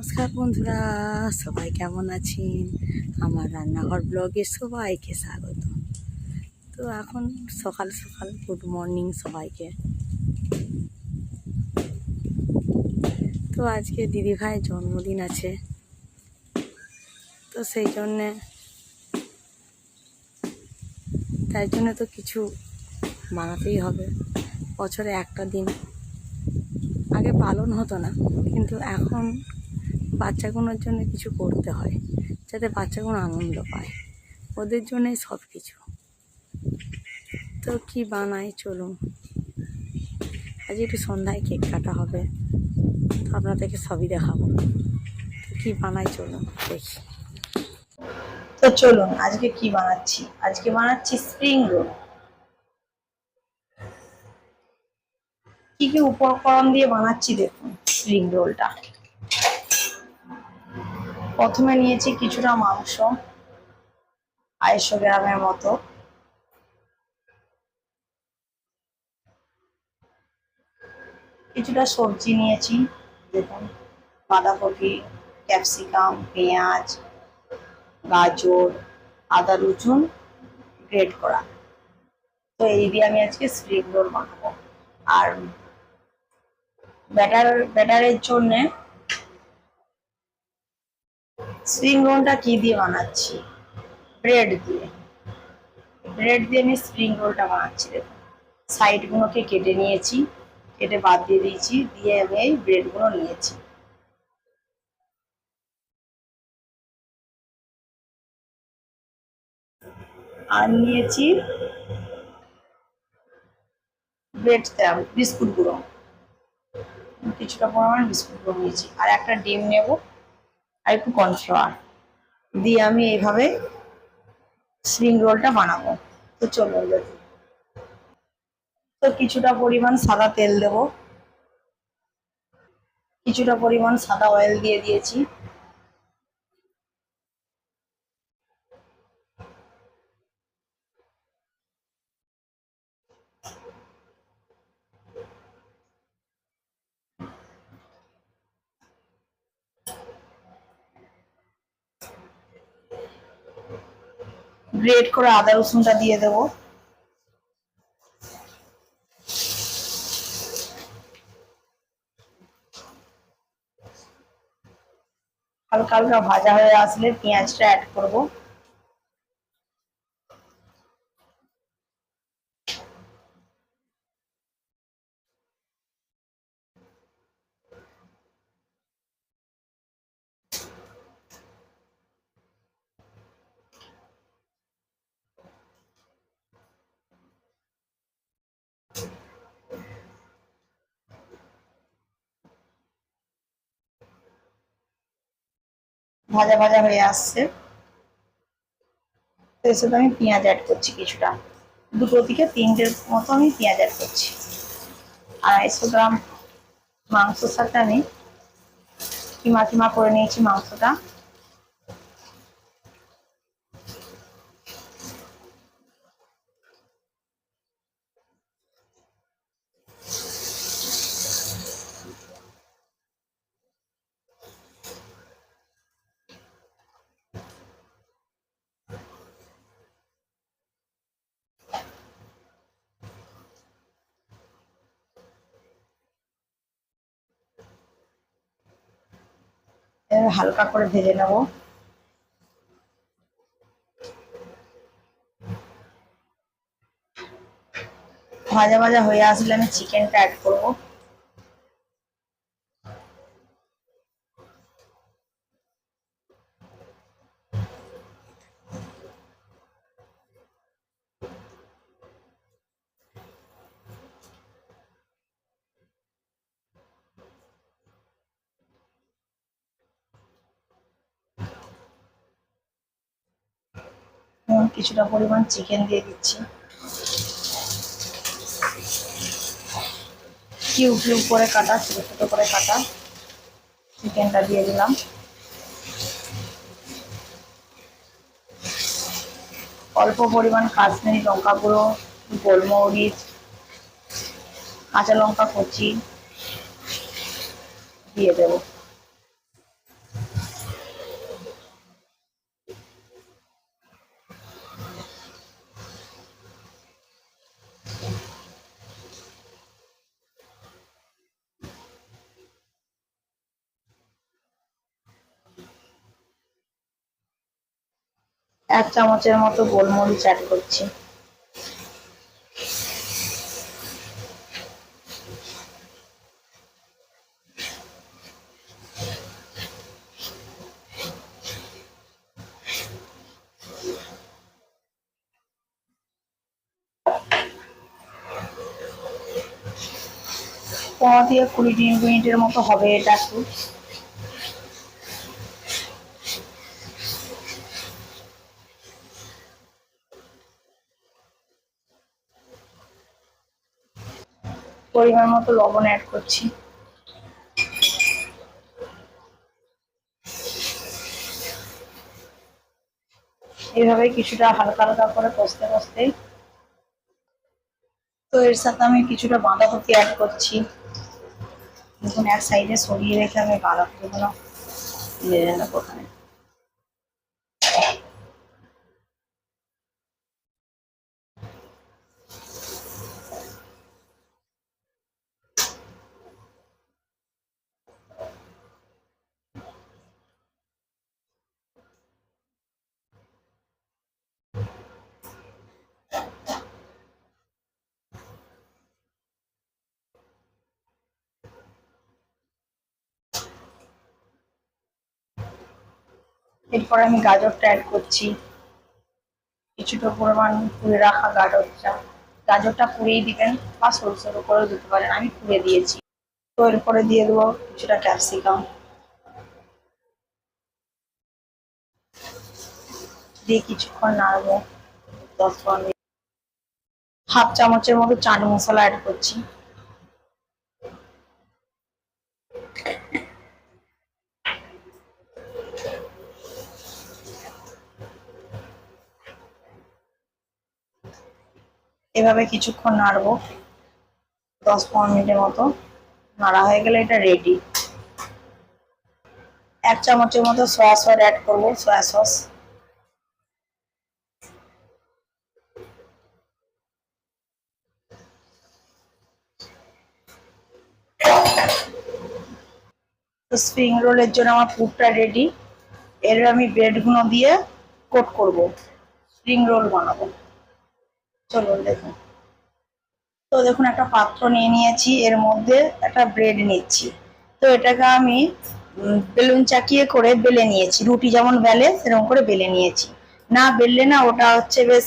নমস্কার বন্ধুরা, সবাই কেমন আছেন? আমার রান্নাঘর ব্লগে সবাইকে স্বাগত। তো এখন সকাল সকাল গুড মর্নিং সবাইকে। তো আজকে দিদিভাইয়ের জন্মদিন আছে, তো সেই জন্যে তাই জন্য তো কিছু বানাতেই হবে। বছরে একটা দিন আগে পালন হতো না, কিন্তু এখন বাচ্চাগুলোর জন্য কিছু করতে হয় যাতে বাচ্চাগুলো আনন্দ পায়, ওদের জন্যই সব কিছু। তো কি বানাই চলুন, আজ একটু সন্ধ্যায় কেক কাটা হবে, তো আপনাদেরকে সবই দেখাবো। তো কি বানাই চলুন দেখি। তো চলুন আজকে কি বানাচ্ছি, আজকে বানাচ্ছি স্প্রিং রোল। কি কি উপকরণ দিয়ে বানাচ্ছি দেখুন স্প্রিং রোলটা। প্রথমে নিয়েছি কিছুটা মাংস, 250 গ্রামের মতো। কিছুটা সবজি নিয়েছি, দেখুন বাঁধাকপি, ক্যাপসিকাম, পেঁয়াজ, গাজর, আদা রসুন গ্রেট করা। তো এই দিয়ে আমি আজকে স্প্রিং রোল বানাবো। আর ব্যাটারের জন্য স্প্রিং রোলটা কি দিয়ে বানাচ্ছি, ব্রেড দিয়ে। আমি স্প্রিং রোলটা বানাচ্ছি। দেখুন সাইড গুলোকে কেটে নিয়েছি, কেটে বাদ দিয়ে দিয়েছি, দিয়ে আমি এই ব্রেড গুলো নিয়েছি। আর নিয়েছি ব্রেড বিস্কুট গুঁড়ো, কিছুটা পরিমাণ বিস্কুট গুঁড়ো নিয়েছি। আর একটা ডিম নেব, আর একটু কর্নফ্লাওয়ার দিয়ে আমি এইভাবে স্প্রিং রোলটা বানাবো। তো চলুন দেখুন। তো কিছুটা পরিমাণ সাদা তেল দেব, কিছুটা পরিমাণ সাদা অয়েল দিয়ে দিয়েছি। গ্রেট করে আদা রসুনটা দিয়ে দেবো। হালকা হালকা ভাজা হয়ে আসলে পেঁয়াজটা অ্যাড করব। ভাজা ভাজা হয়ে আসছে, তো এর সাথে আমি পেঁয়াজ অ্যাড করছি কিছুটা, 2 থেকে 3টে মতো আমি পেঁয়াজ অ্যাড করছি। 250 গ্রাম মাংসের সাথে আমি কিমা কিমা করে নিয়েছি মাংসটা। হালকা করে ভেজে নেব। ভাজা ভাজা হয়ে আসলে আমি চিকেনটা অ্যাড করব। কিছুটা পরিমাণ চিকেন দিয়ে দিচ্ছি, কিউব কিউব করে কাটা, ছোট ছোট করে কাটা চিকেনটা দিয়ে দিলাম। অল্প পরিমাণ কাশ্মীরি লঙ্কা গুঁড়ো, গোলমরিচ, কাঁচা লঙ্কা কুচি দিয়ে দেব। 1 চামচের মতো গোলমরিচ অ্যাড করছি। পোয়া দিয়ে 20 মিনিটের মতো হবে এটা একটু। পরিমাণ মতো লবণ অ্যাড করছি। এইভাবে কিছুটা হালকা হালকা করে কষতে কষতে, তো এর সাথে আমি কিছুটা বাঁধাকপি অ্যাড করছি। দেখুন এক সাইডে সরিয়ে রেখে আমি বাঁধাকপিগুলো নেড়ে নেবো ওখানে। এরপর আমি গাজরটা অ্যাড করছি। কিছুটা পরিমাণ পুড়ে রাখা গাজরটা পুড়েই দিবেন বা সরষের উপরেও দিতে পারেন, আমি পুড়ে দিয়েছি। তো এরপরে দিয়ে দেবো কিছুটা ক্যাপসিকাম, দিয়ে কিছুক্ষণ নাড়বো। 10-15 মিনিট। হাফ চামচের মতো চাট মশলা অ্যাড করছি। এভাবে কিছুক্ষণ নাড়বো, 10-15 মিনিটের মতো। নাড়া হয়ে গেলে এটা রেডি। 1 চামচের মতো সয়া সস অ্যাড করবো, সয়া সস। তো স্প্রিং রোলের জন্য আমার পুরটা রেডি। এর আমি ব্রেডগুলো দিয়ে কোট করব, স্প্রিং রোল বানাবো। চলুন দেখুন। তো দেখুন একটা পাত্র নিয়ে নিয়েছি, এর মধ্যে একটা ব্রেড নিচ্ছি। তো এটাকে আমি বেলুন চাকিয়ে করে বেলে নিয়েছি, রুটি যেমন বেলে সেরকম করে বেলে নিয়েছি। না বেললে না ওটা হচ্ছে বেশ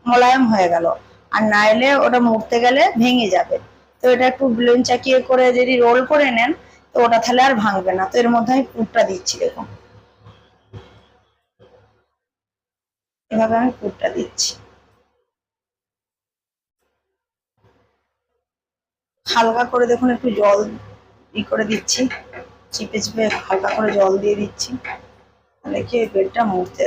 মোলায়েম হয়ে গেল, আর না এলে ওটা মুড়তে গেলে ভেঙে যাবে। তো এটা একটু বেলুন চাকিয়ে করে যদি রোল করে নেন তো ওটা তাহলে আর ভাঙবে না। তো এর মধ্যে আমি পুরটা দিচ্ছি, দেখুন এভাবে আমি পুরটা দিচ্ছি। হালকা করে দেখুন একটু জল করে দিচ্ছি, চিপে চিপে হালকা করে জল দিয়ে দিচ্ছি, তাহলে কি ব্রেডটা মুড়তে।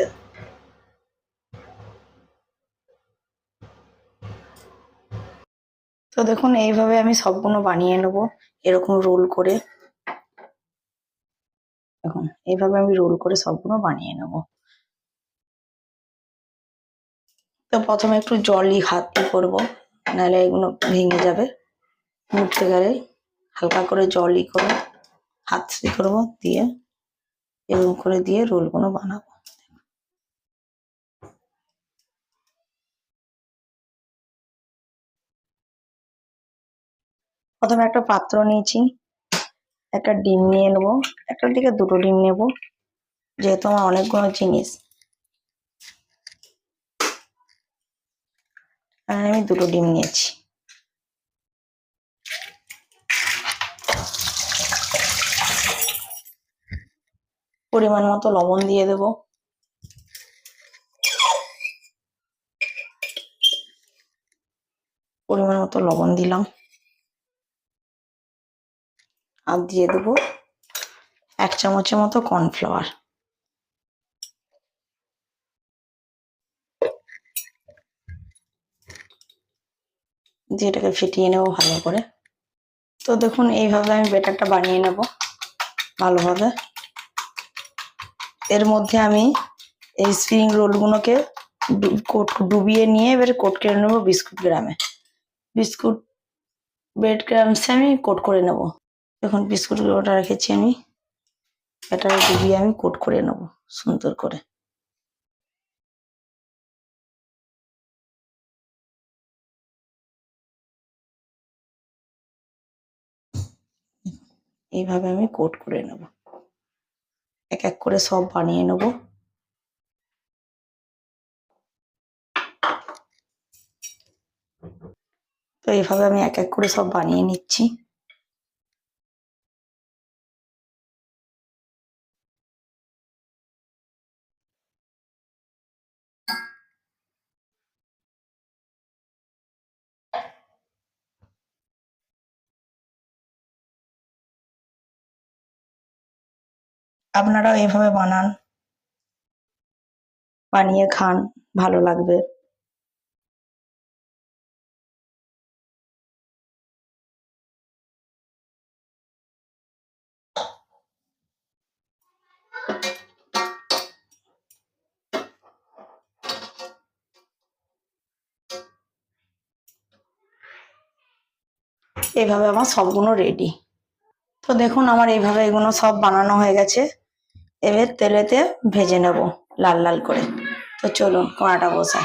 তো দেখুন এইভাবে আমি সবগুলো বানিয়ে নেবো, এরকম রোল করে। দেখুন এইভাবে আমি রোল করে সবগুলো বানিয়ে নেব। তো প্রথমে একটু জলই হাত দিয়ে করবো, নাহলে এগুলো ভেঙে যাবে মুড়তে গেলে। হালকা করে জলই করে হাত দিয়ে করবো, দিয়ে এরকম করে দিয়ে রোলগুলো বানাবো। প্রথমে একটা পাত্র নিয়েছি, একটা ডিম নিয়ে নেবো, একটার দিকে দুটো ডিম নেব, যেহেতু আমার অনেকগুলো জিনিস। আর আমি দুটো ডিম নিয়েছি। পরিমাণ মতো লবণ দিয়ে দেব, পরিমাণ মতো লবণ দিলাম। আর দিয়ে দেবো 1 চামচের মতো কর্নফ্লাওয়ার। দিয়ে এটাকে ফেটিয়ে নেবো ভালো করে। তো দেখুন এইভাবে আমি ব্যাটারটা বানিয়ে নেব ভালোভাবে। এর মধ্যে আমি এই স্প্রিং রোলগুলোকে ডুবিয়ে নিয়ে এবারে কোট করে নেবো বিস্কুট গ্রামে। বিস্কুট ব্রেড ক্রামসে আমি কোট করে নেব। দেখুন বিস্কুট গুঁড়োটা রেখেছি আমি, ব্যাটারে ডুবিয়ে আমি কোট করে নেব সুন্দর করে। এইভাবে আমি কোট করে নেব। এক এক করে সব বানিয়ে নেব। তো এইভাবে আমি এক এক করে সব বানিয়ে নিচ্ছি। আপনারাও এভাবে বানান, বানিয়ে খান, ভালো লাগবে। এইভাবে আমার সবগুলো রেডি। তো দেখুন আমার এইভাবে এগুলো সব বানানো হয়ে গেছে। এবার তেলেতে ভেজে নেব লাল লাল করে। তো চলুন কড়াটা বসাই।